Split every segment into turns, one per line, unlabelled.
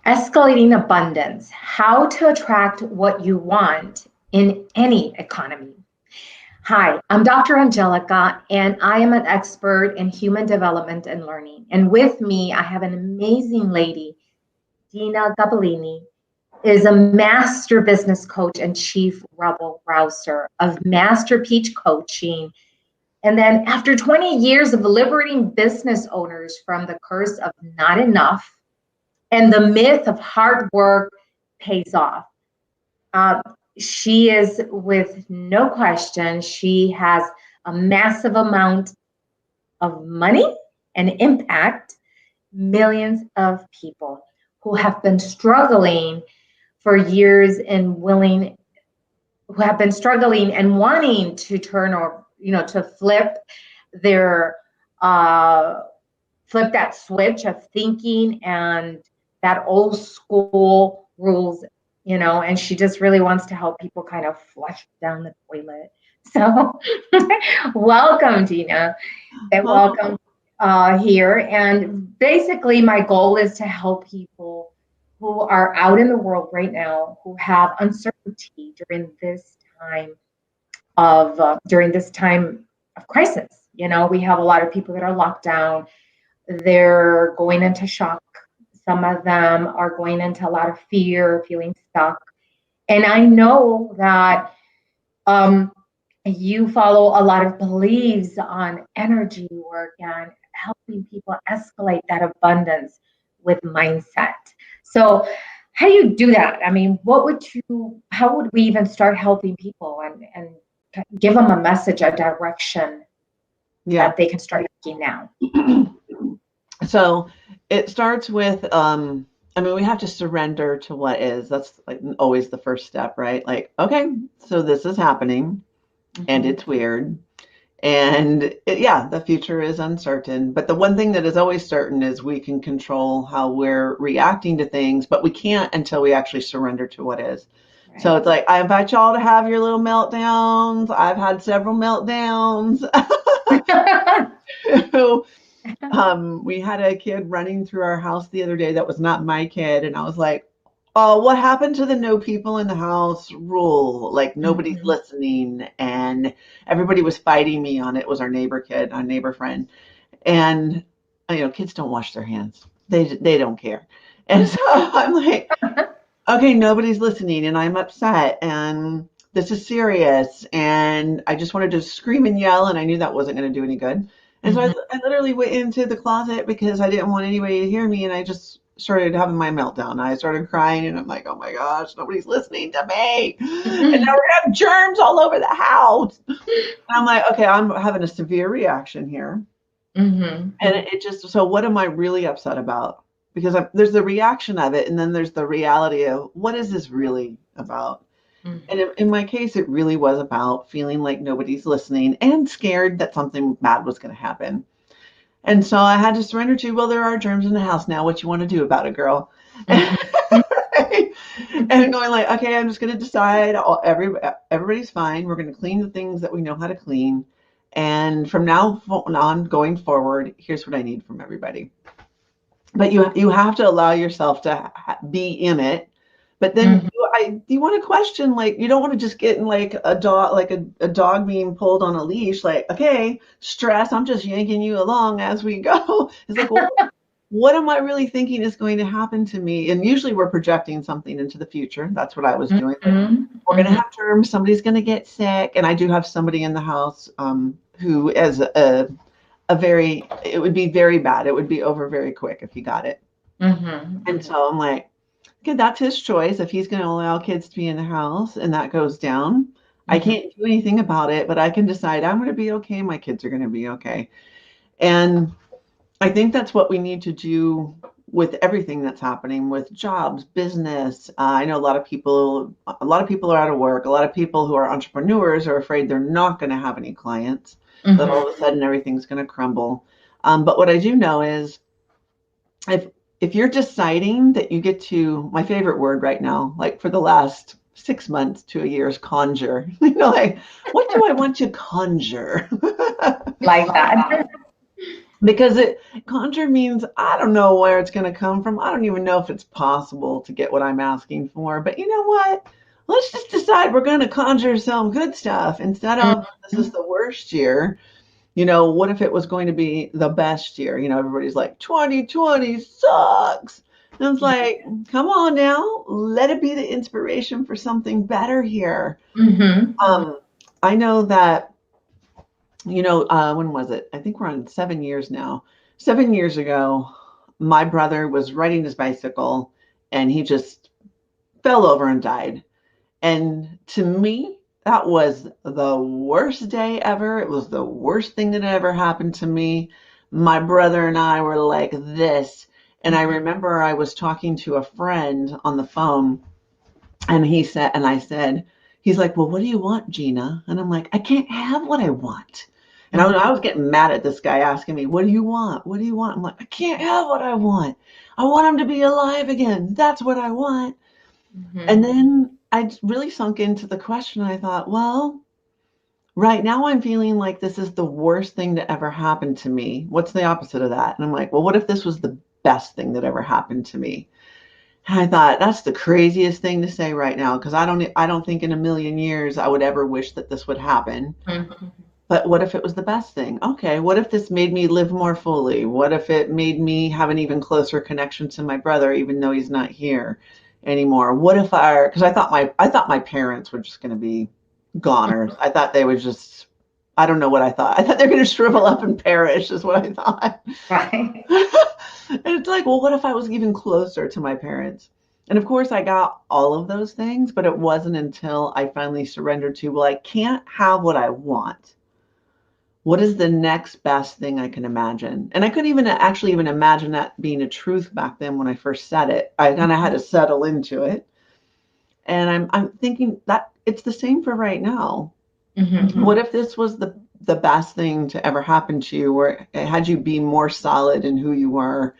Escalating Abundance, How to Attract What You Want in Any Economy. Hi, I'm Dr. Angelica, and I am an expert in human development and learning. And with me, I have an amazing lady, Jeanna Gabellini, is a master business coach and chief Rabble Rouser of MasterPeace Coaching. And then after 20 years of liberating business owners from the curse of not enough, and the myth of hard work pays off. Uh, she is, with no question, she has a massive amount of money and impact millions of people who have been struggling for years and who have been struggling and wanting to turn or, to their, flip that switch of thinking and that old school rules, and she just really wants to help people kind of flush down the toilet. So welcome, Jeanna, and welcome here. And basically my goal is to help people who are out in the world right now who have uncertainty during this time of crisis. We have a lot of people that are locked down. They're going into shock. Some of them are going into a lot of fear, feeling stuck. And I know that you follow a lot of beliefs on energy work and helping people escalate that abundance with mindset. So how do you do that? I mean, how would we even start helping people and give them a message, a direction that they can start taking now?
So it starts with, we have to surrender to what is. That's like always the first step, right? Like, okay, so this is happening and it's weird. And the future is uncertain. But the one thing that is always certain is we can control how we're reacting to things, but we can't until we actually surrender to what is. Right. So it's like, I invite y'all to have your little meltdowns. I've had several meltdowns. We had a kid running through our house the other day that was not my kid. And I was like, oh, what happened to the no people in the house rule? Like nobody's listening. And everybody was fighting me on it. It was our neighbor friend. And, kids don't wash their hands. They don't care. And so I'm like, okay, nobody's listening and I'm upset and this is serious. And I just wanted to scream and yell. And I knew that wasn't going to do any good. And so I literally went into the closet because I didn't want anybody to hear me. And I just started having my meltdown. I started crying and I'm like, oh my gosh, nobody's listening to me. And now we have germs all over the house. And I'm like, okay, I'm having a severe reaction here. And so what am I really upset about? Because there's the reaction of it. And then there's the reality of what is this really about? And in my case, it really was about feeling like nobody's listening and scared that something bad was going to happen. And so I had to surrender to, well, there are germs in the house now. What you want to do about it, girl? And going like, okay, I'm just going to decide everybody's fine. We're going to clean the things that we know how to clean. And from now on, going forward, here's what I need from everybody. But you have to allow yourself to be in it. But then you want to question, like, you don't want to just get in like a dog being pulled on a leash, like, okay, stress, I'm just yanking you along as we go. It's like, well, what am I really thinking is going to happen to me? And usually we're projecting something into the future. That's what I was doing. We're going to have germs. Somebody's going to get sick. And I do have somebody in the house who is it would be very bad. It would be over very quick if he got it. And so I'm like, okay, that's his choice. If he's going to allow kids to be in the house and that goes down, I can't do anything about it, but I can decide I'm going to be okay. My kids are going to be okay. And I think that's what we need to do with everything that's happening with jobs, business. I know a lot of people are out of work. A lot of people who are entrepreneurs are afraid they're not going to have any clients, that all of a sudden everything's going to crumble. But what I do know is if you're deciding that you get to, my favorite word right now, like for the last 6 months to a year, is conjure. Like, what do I want to conjure?
Like that.
Because conjure means I don't know where it's going to come from. I don't even know if it's possible to get what I'm asking for. But you know what? Let's just decide we're going to conjure some good stuff instead of this is the worst year. What if it was going to be the best year? Everybody's like 2020 sucks. And it's like, come on now, let it be the inspiration for something better here. I know that when was it? I think we're on 7 years now. 7 years ago, my brother was riding his bicycle and he just fell over and died. And to me, that was the worst day ever. It was the worst thing that ever happened to me. My brother and I were like this. And I remember I was talking to a friend on the phone and I said, he's like, well, what do you want, Jeanna? And I'm like, I can't have what I want. And I was getting mad at this guy asking me, what do you want? What do you want? I'm like, I can't have what I want. I want him to be alive again. That's what I want. And then I really sunk into the question. I thought, well, right now I'm feeling like this is the worst thing that ever happened to me. What's the opposite of that? And I'm like, well, what if this was the best thing that ever happened to me? And I thought that's the craziest thing to say right now, because I don't think in a million years I would ever wish that this would happen. But what if it was the best thing? Okay, what if this made me live more fully? What if it made me have an even closer connection to my brother, even though he's not here anymore? What if because I thought my parents were just going to be goners. I thought they would just, I don't know what I thought. I thought they're going to shrivel up and perish is what I thought.
Right.
And it's like, well, what if I was even closer to my parents? And of course I got all of those things, but it wasn't until I finally surrendered to, well, I can't have what I want. What is the next best thing I can imagine? And I couldn't even imagine that being a truth back then when I first said it. I kind of had to settle into it. And I'm thinking that it's the same for right now. What if this was the best thing to ever happen to you, where it had you be more solid in who you were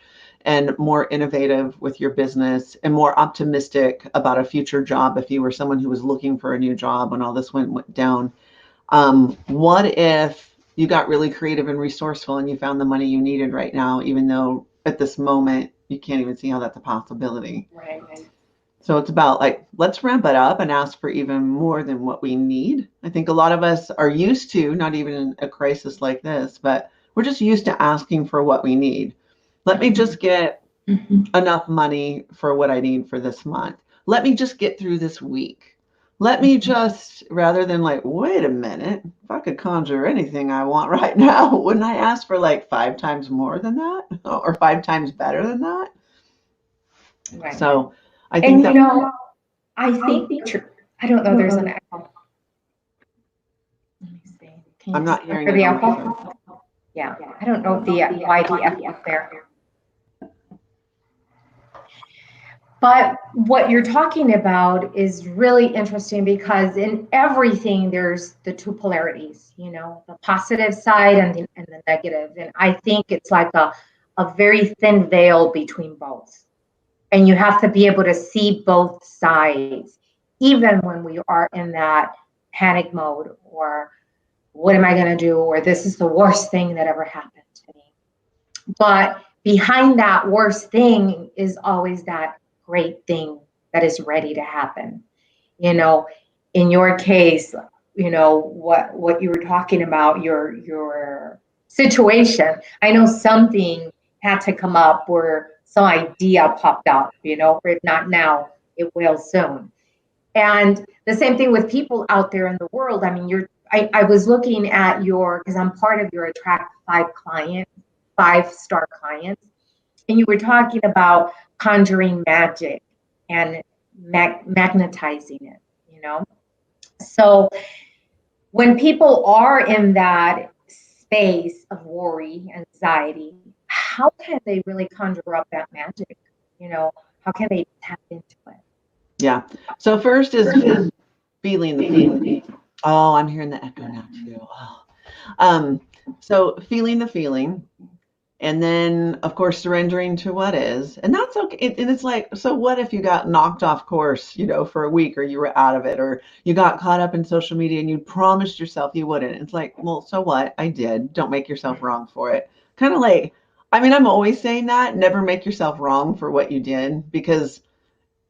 and more innovative with your business and more optimistic about a future job if you were someone who was looking for a new job when all this went down? What if you got really creative and resourceful and you found the money you needed right now, even though at this moment you can't even see how that's a possibility?
Right.
So it's about like, let's ramp it up and ask for even more than what we need. I think a lot of us are used to, not even in a crisis like this, but we're just used to asking for what we need. Let me just get enough money for what I need for this month. Let me just get through this week. Let me just, rather than like, wait a minute, if I could conjure anything I want right now, wouldn't I ask for like 5 times more than that or 5 times better than that?
Right.
So I think
I think I don't know. There's an echo. Let me see. Can you
I'm not hearing
the echo? Yeah. I don't know why the echo is there. But what you're talking about is really interesting, because in everything there's the two polarities, the positive side and the negative. And I think it's like a very thin veil between both. And you have to be able to see both sides, even when we are in that panic mode, or what am I going to do? Or this is the worst thing that ever happened to me. But behind that worst thing is always that great thing that is ready to happen. In your case, what you were talking about, your situation. I know something had to come up, where some idea popped up, or if not now, it will soon. And the same thing with people out there in the world. I mean, I was looking at because I'm part of your Attract 5-star clients, and you were talking about conjuring magic and magnetizing it, So when people are in that space of worry, anxiety, how can they really conjure up that magic? How can they tap into it?
Yeah. So first is feeling the feeling. Oh, I'm hearing the echo now too. Oh. So feeling the feeling, and then of course surrendering to what is, and that's okay. And it's like, so what if you got knocked off course, for a week, or you were out of it, or you got caught up in social media and you promised yourself you wouldn't? It's like, well, so what? I did. Don't make yourself wrong for it. kind of like, I mean, I'm always saying that, never make yourself wrong for what you did, because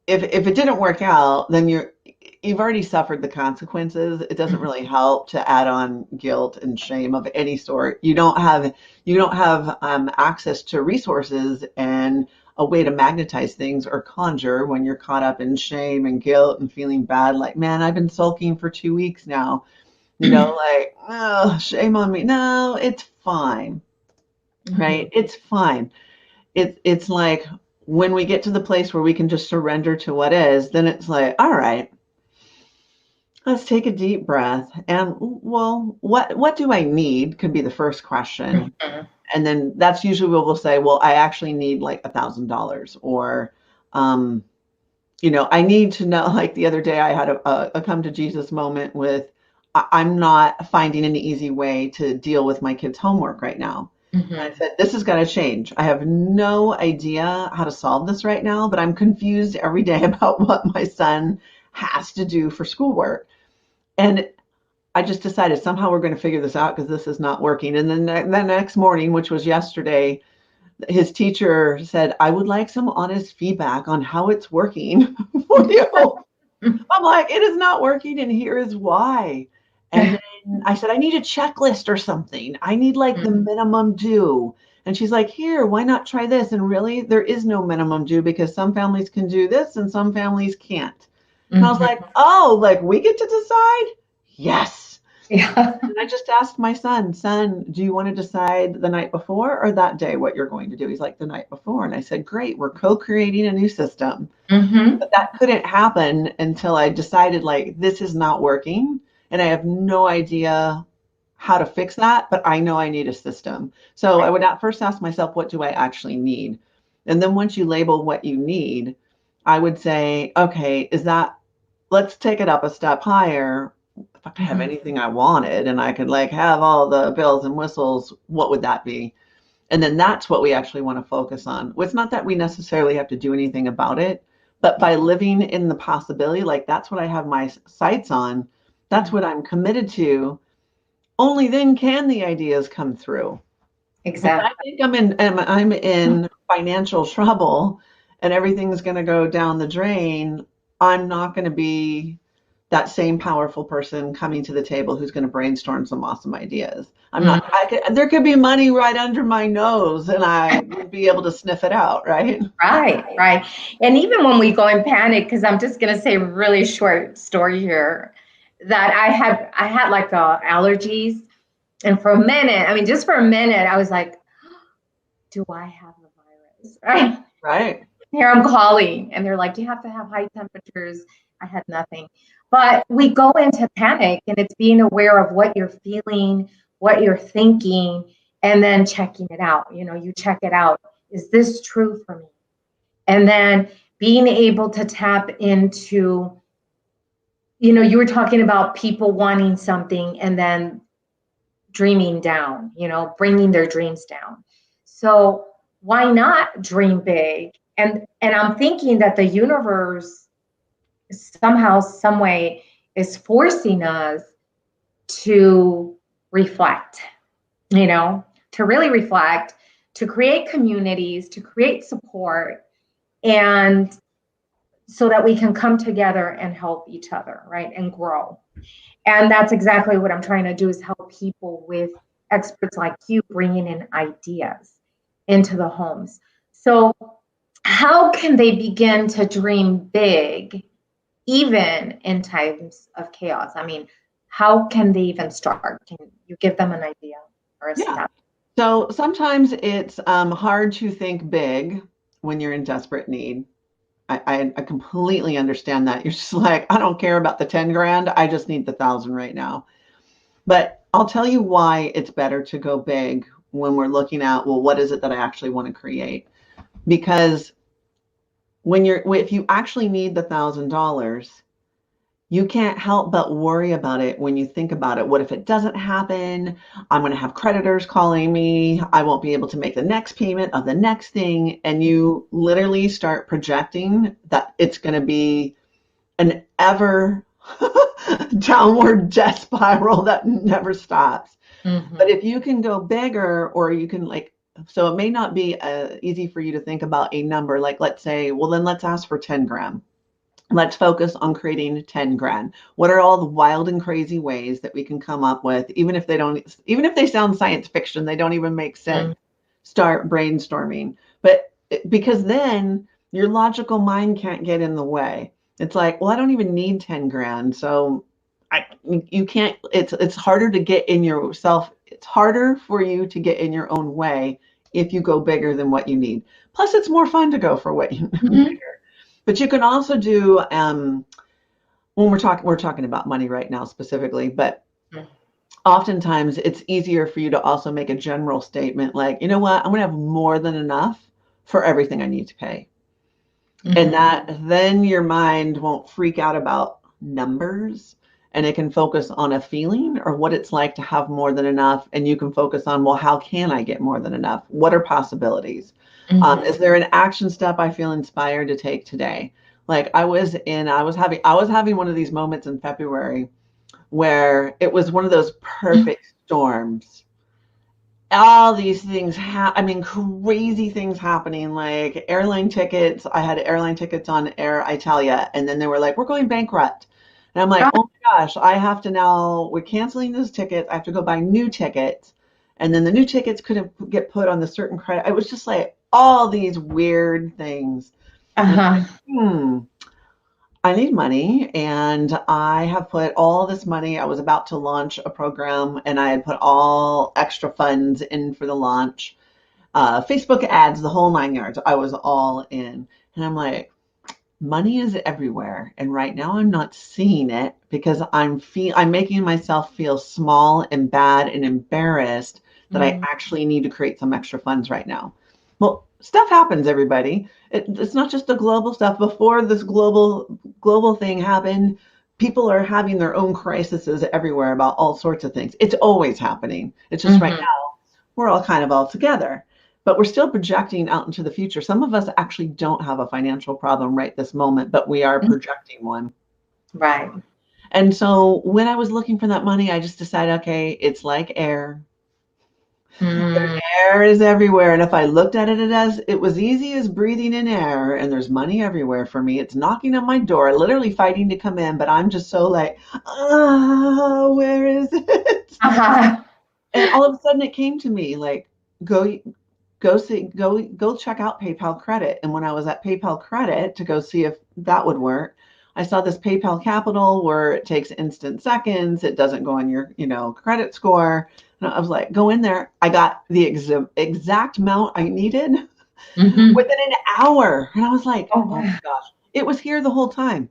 if it didn't work out, then you've already suffered the consequences. It doesn't really help to add on guilt and shame of any sort. You don't have access to resources and a way to magnetize things or conjure when you're caught up in shame and guilt and feeling bad. Like, man, I've been sulking for 2 weeks now. Like, oh, shame on me. No, it's fine, right? It's fine. It's like when we get to the place where we can just surrender to what is, then it's like, all right, let's take a deep breath. And well, what do I need could be the first question. And then that's usually what we'll say, well, I actually need like $1,000, or, I need to know, like the other day I had a come to Jesus moment with, I'm not finding an easy way to deal with my kids' homework right now. And I said, this is going to change. I have no idea how to solve this right now, but I'm confused every day about what my son has to do for schoolwork. And I just decided somehow we're going to figure this out because this is not working. And then the next morning, which was yesterday, his teacher said, I would like some honest feedback on how it's working for you. I'm like, it is not working, and here is why. And then I said, I need a checklist or something. I need like the minimum due. And she's like, here, why not try this? And really, there is no minimum due, because some families can do this and some families can't. And I was like, oh, like we get to decide? Yes.
Yeah.
And I just asked my son, do you want to decide the night before or that day what you're going to do? He's like, the night before. And I said, great, we're co-creating a new system. But that couldn't happen until I decided, like, this is not working. And I have no idea how to fix that, but I know I need a system. So I would first ask myself, what do I actually need? And then once you label what you need, I would say, okay, let's take it up a step higher. If I could have anything I wanted and I could like have all the bells and whistles, what would that be? And then that's what we actually want to focus on. It's not that we necessarily have to do anything about it, but by living in the possibility, like that's what I have my sights on. That's what I'm committed to. Only then can the ideas come through.
Exactly.
If I think I'm in financial trouble and everything's going to go down the drain, I'm not going to be that same powerful person coming to the table who's going to brainstorm some awesome ideas. There could be money right under my nose and I would be able to sniff it out, right?
Right. And even when we go in panic, because I'm just going to say a really short story here, that I had like allergies. And for a minute, just for a minute, I was like, do I have the virus? Right.
Right.
Here I'm calling and they're like, you have to have high temperatures. I had nothing. But we go into panic, and it's being aware of what you're feeling, what you're thinking, and then checking it out. You check it out. Is this true for me? And then being able to tap into, you were talking about people wanting something and then dreaming down, bringing their dreams down. So why not dream big? And I'm thinking that the universe somehow, some way is forcing us to reflect, to really reflect, to create communities, to create support, and so that we can come together and help each other, right, and grow. And that's exactly what I'm trying to do, is help people with experts like you bringing in ideas into the homes. So how can they begin to dream big, even in times of chaos? How can they even start? Can you give them an idea or a step?
So sometimes it's hard to think big when you're in desperate need. I completely understand that. You're just like, I don't care about the 10 grand. I just need the 1,000 right now. But I'll tell you why it's better to go big when we're looking at, well, what is it that I actually want to create? Because if you actually need the $1,000, you can't help but worry about it when you think about it. What if it doesn't happen? I'm going to have creditors calling me. I won't be able to make the next payment of the next thing. And you literally start projecting that it's going to be an ever downward death spiral that never stops. But if you can go bigger, or you can like So it may not be easy for you to think about a number. Like, let's say, well, then let's ask for 10 grand. Let's focus on creating 10 grand. What are all the wild and crazy ways that we can come up with, even if they sound science fiction, they don't even make sense. Start brainstorming. But because then your logical mind can't get in the way. It's like, well, I don't even need 10 grand. So you can't, it's harder to get in yourself. It's harder for you to get in your own way if you go bigger than what you need. Plus, it's more fun to go for what you need. But you can also do when we're talking about money right now specifically, but oftentimes it's easier for you to also make a general statement like, you know what, I'm going to have more than enough for everything I need to pay. And that then your mind won't freak out about numbers, and it can focus on a feeling or what it's like to have more than enough. And you can focus on, well, how can I get more than enough? What are possibilities? Is there an action step I feel inspired to take today? Like I was having one of these moments in February where it was one of those perfect storms. All these things, crazy things happening, like airline tickets. I had airline tickets on Air Italia, and then they were like, we're going bankrupt. And I'm like, oh my gosh, we're canceling those tickets. I have to go buy new tickets. And then the new tickets couldn't get put on the certain credit. It was just like all these weird things. Like, I need money, and I have put all this money. I was about to launch a program, and I had put all extra funds in for the launch. Facebook ads, the whole 9 yards. I was all in. And I'm like, money is everywhere. And right now I'm not seeing it because I'm making myself feel small and bad and embarrassed that I actually need to create some extra funds right now. Well, stuff happens, everybody. It's not just the global stuff. Before this global thing happened, people are having their own crises everywhere about all sorts of things. It's always happening. It's just right now we're all kind of all together, but we're still projecting out into the future. Some of us actually don't have a financial problem right this moment, but we are projecting one.
Right.
And so when I was looking for that money, I just decided, okay, it's like air. Air is everywhere. And if I looked at it as it was easy as breathing in air, and there's money everywhere for me, it's knocking on my door, literally fighting to come in, but I'm just so like, where is it? And all of a sudden it came to me like, go check out PayPal Credit. And when I was at PayPal Credit to go see if that would work, I saw this PayPal Capital where it takes instant seconds. It doesn't go on your, credit score. And I was like, go in there. I got the exact amount I needed within an hour. And I was like, oh my gosh, it was here the whole time.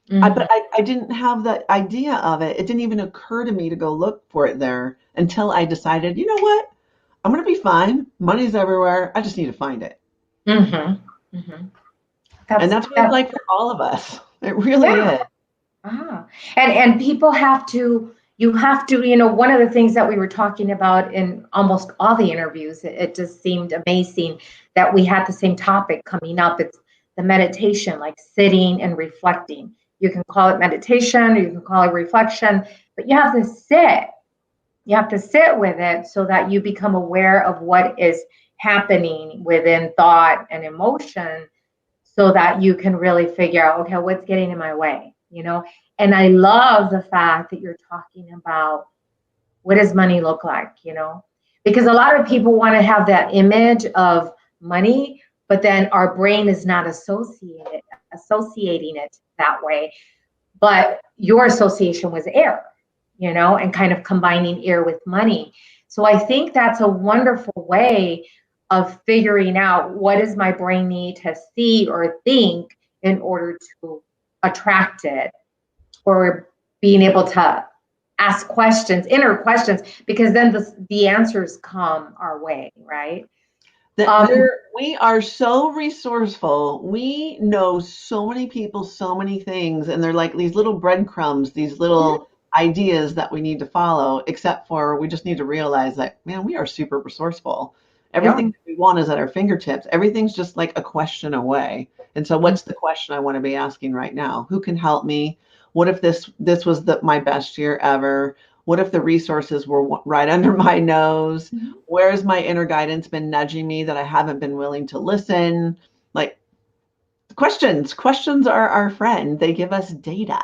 But I didn't have the idea of it. It didn't even occur to me to go look for it there until I decided, you know what? I'm going to be fine. Money's everywhere. I just need to find it. And that's what it's like for all of us. It really is.
And people you have to, one of the things that we were talking about in almost all the interviews, it just seemed amazing that we had the same topic coming up. It's the meditation, like sitting and reflecting. You can call it meditation, or you can call it reflection, but you have to sit. You have to sit with it so that you become aware of what is happening within thought and emotion, so that you can really figure out, okay, what's getting in my way, And I love the fact that you're talking about what does money look like, because a lot of people want to have that image of money, but then our brain is not associating it that way. But your association was air, and kind of combining air with money. So I think that's a wonderful way of figuring out what does my brain need to see or think in order to attract it, or being able to ask questions, inner questions, because then the answers come our way, right?
We are so resourceful. We know so many people, so many things, and they're like these little breadcrumbs, these little ideas that we need to follow, except for we just need to realize that, man, we are super resourceful. Everything that we want is at our fingertips. Everything's just like a question away. And so what's the question I want to be asking right now? Who can help me? What if this was my best year ever? What if the resources were right under my nose? Where's my inner guidance been nudging me that I haven't been willing to listen? Like, questions are our friend. They give us data.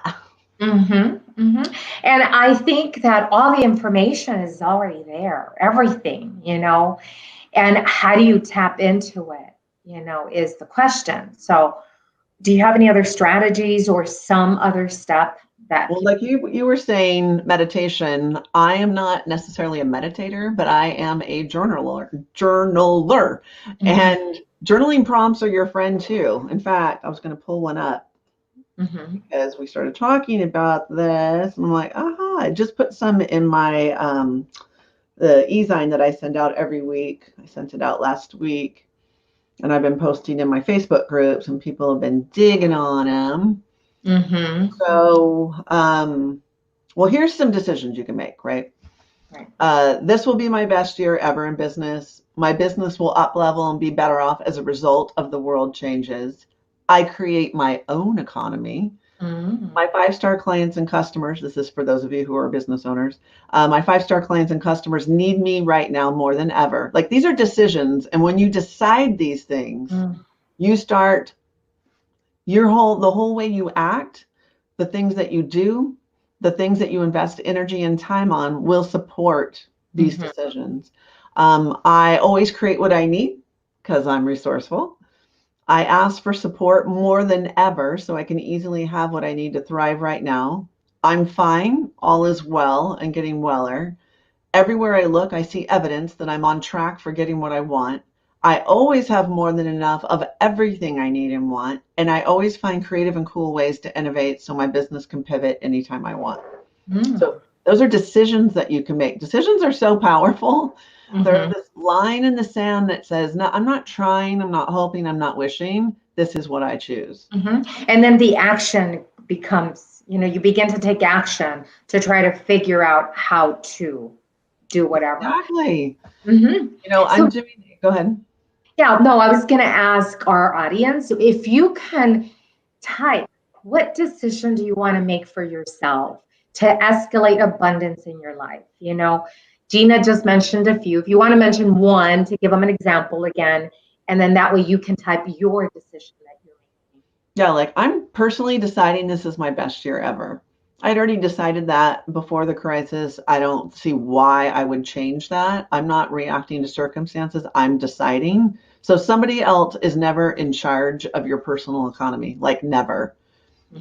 And I think that all the information is already there, everything, and how do you tap into it, is the question. So do you have any other strategies or some other step that
Well, like you were saying, meditation, I am not necessarily a meditator, but I am a journaler. And journaling prompts are your friend too. In fact, I was going to pull one up because we started talking about this, and I'm like, aha, I just put some in my the e-zine that I send out every week. I sent it out last week, and I've been posting in my Facebook groups, and people have been digging on them. So, well, here's some decisions you can make, right? This will be my best year ever in business. My business will up level and be better off as a result of the world changes. I create my own economy. My 5-star clients and customers, this is for those of you who are business owners, my 5-star clients and customers need me right now more than ever. Like, these are decisions. And when you decide these things, you start the whole way you act, the things that you do, the things that you invest energy and time on will support these decisions. I always create what I need because I'm resourceful. I ask for support more than ever so I can easily have what I need to thrive right now. I'm fine. All is well and getting weller. Everywhere I look, I see evidence that I'm on track for getting what I want. I always have more than enough of everything I need and want, and I always find creative and cool ways to innovate so my business can pivot anytime I want. So those are decisions that you can make. Decisions are so powerful. They're this line in the sand that says, no, I'm not trying, I'm not hoping, I'm not wishing. This is what I choose.
And then the action becomes, you begin to take action to try to figure out how to do whatever.
Exactly. I'm doing, go ahead.
Yeah, no, I was going to ask our audience if you can type, what decision do you want to make for yourself to escalate abundance in your life? Jeanna just mentioned a few. If you want to mention one to give them an example again, and then that way you can type your decision that you're making.
Yeah, like I'm personally deciding this is my best year ever. I'd already decided that before the crisis. I don't see why I would change that. I'm not reacting to circumstances. I'm deciding. So somebody else is never in charge of your personal economy, like never.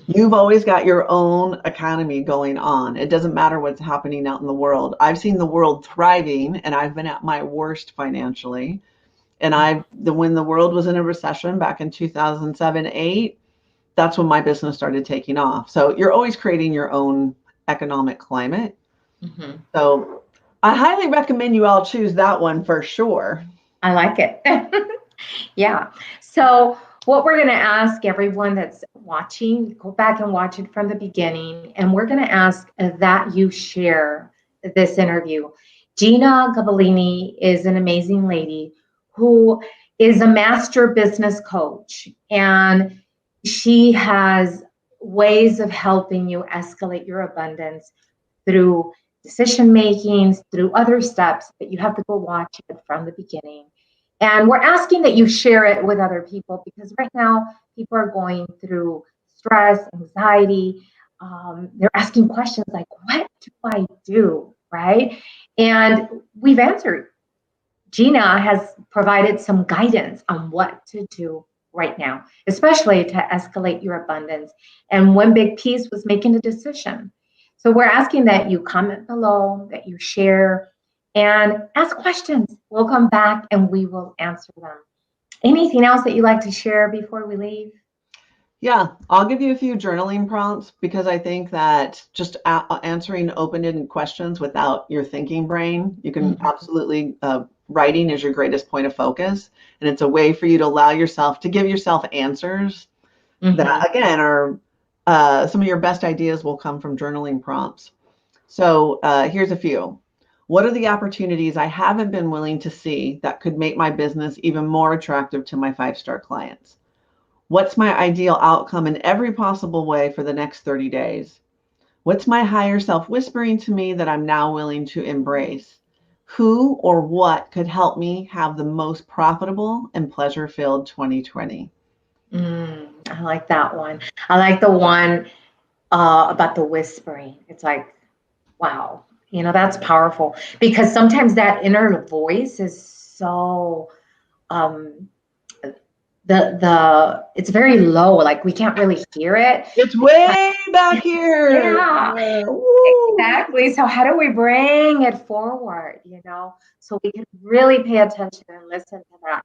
You've always got your own economy going on. It doesn't matter what's happening out in the world. I've seen the world thriving, and I've been at my worst financially. And when the world was in a recession back in 2007-8, that's when my business started taking off. So you're always creating your own economic climate. So I highly recommend you all choose that one for sure.
I like it. Yeah. So what we're going to ask everyone that's watching, go back and watch it from the beginning, and we're going to ask that you share this interview. Jeanna Gabellini is an amazing lady who is a master business coach, and she has ways of helping you escalate your abundance through decision making, through other steps, but you have to go watch it from the beginning. And we're asking that you share it with other people because right now people are going through stress, anxiety. They're asking questions like, what do I do? Right? And we've answered. Jeanna has provided some guidance on what to do right now, especially to escalate your abundance. And when Big Peace was making a decision. So we're asking that you comment below, that you share, and ask questions. We'll come back and we will answer them. Anything else that you'd like to share before we leave?
Yeah, I'll give you a few journaling prompts because I think that just answering open-ended questions without your thinking brain, you can absolutely, writing is your greatest point of focus. And it's a way for you to allow yourself to give yourself answers that, again, are some of your best ideas will come from journaling prompts. So here's a few. What are the opportunities I haven't been willing to see that could make my business even more attractive to my 5-star clients? What's my ideal outcome in every possible way for the next 30 days? What's my higher self whispering to me that I'm now willing to embrace? Who or what could help me have the most profitable and pleasure-filled 2020?
I like that one. I like the one about the whispering. It's like, wow, that's powerful because sometimes that inner voice is so um, it's very low, like we can't really hear it.
It's way back here.
Yeah,
Woo.
exactly. So how do we bring it forward, so we can really pay attention and listen to that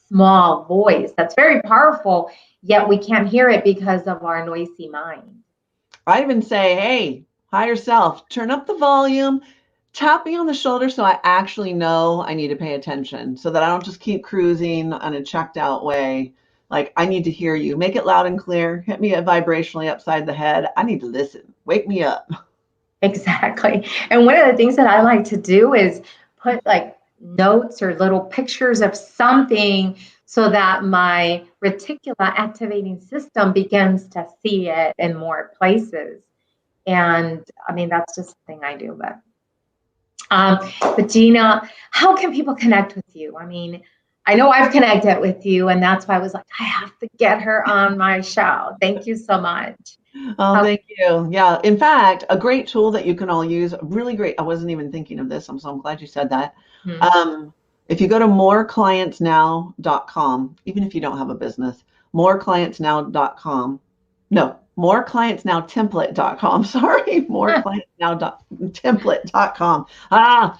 small voice that's very powerful, yet we can't hear it because of our noisy mind.
I even say, hey, higher self, turn up the volume, tap me on the shoulder so I actually know I need to pay attention so that I don't just keep cruising on a checked out way. Like, I need to hear you. Make it loud and clear. Hit me vibrationally upside the head. I need to listen. Wake me up.
Exactly. And one of the things that I like to do is put like notes or little pictures of something so that my reticular activating system begins to see it in more places. And I mean, that's just something I do. But Jeanna, how can people connect with you? I mean, I know I've connected with you, and that's why I was like, I have to get her on my show. Thank you so much.
Oh,
How,
thank you. Yeah. In fact, a great tool that you can all use, really great. I wasn't even thinking of this. I'm glad you said that.
hmm.
If you go to moreclientsnow.com, even if you don't have a business, moreclientsnow.com. No, moreclientsnowtemplate.com. Sorry, moreclientsnowtemplate.com.
I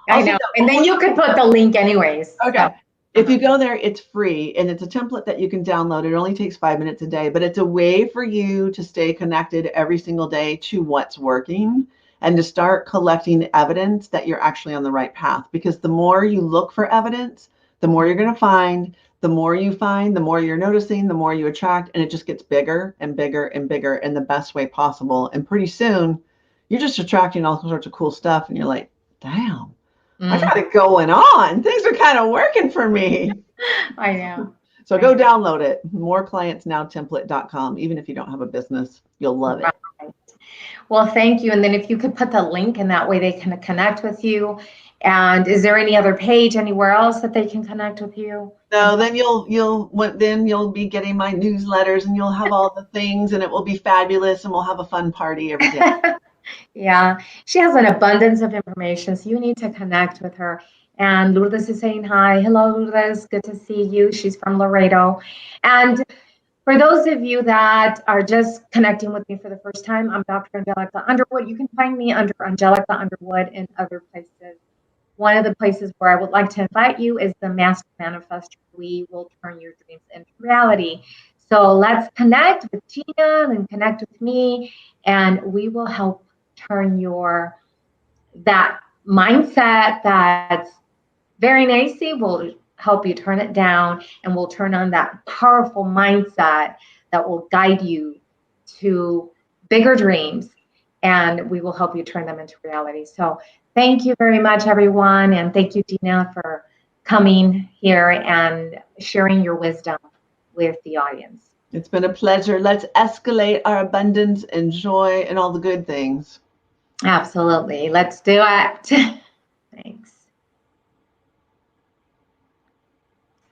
I'll say
know.
that
And
one
then
more
you could put the link anyways.
time.
So,
Okay. If you go there, it's free and it's a template that you can download. It only takes 5 minutes a day, but it's a way for you to stay connected every single day to what's working and to start collecting evidence that you're actually on the right path. Because the more you look for evidence, the more you're going to find. The more you find, the more you're noticing, the more you attract, and it just gets bigger and bigger and bigger in the best way possible. And pretty soon, you're just attracting all sorts of cool stuff, and you're like, damn. I got it going on. Things are kind of working for me.
I know.
So go download it. Moreclientsnowtemplate.com. Even if you don't have a business, you'll love it.
Right. Well, thank you. And then if you could put the link in that way they can connect with you. And is there any other page anywhere else that they can connect with you?
No, then you'll be getting my newsletters and you'll have all the things and it will be fabulous and we'll have a fun party every day.
Yeah, she has an abundance of information, so you need to connect with her. And Lourdes is saying hi. Hello, Lourdes. Good to see you. She's from Laredo. And for those of you that are just connecting with me for the first time, I'm Dr. Angelica Underwood. You can find me under Angelica Underwood in other places. One of the places where I would like to invite you is the Master Manifestor. We will turn your dreams into reality. So let's connect with Jeanna and connect with me, and we will help turn that mindset that's very nicey. We'll help you turn it down, and we'll turn on that powerful mindset that will guide you to bigger dreams, and we will help you turn them into reality. So thank you very much, everyone, and thank you, Jeanna, for coming here and sharing your wisdom with the audience.
It's been a pleasure. Let's escalate our abundance and joy and all the good things.
Absolutely. Let's do it.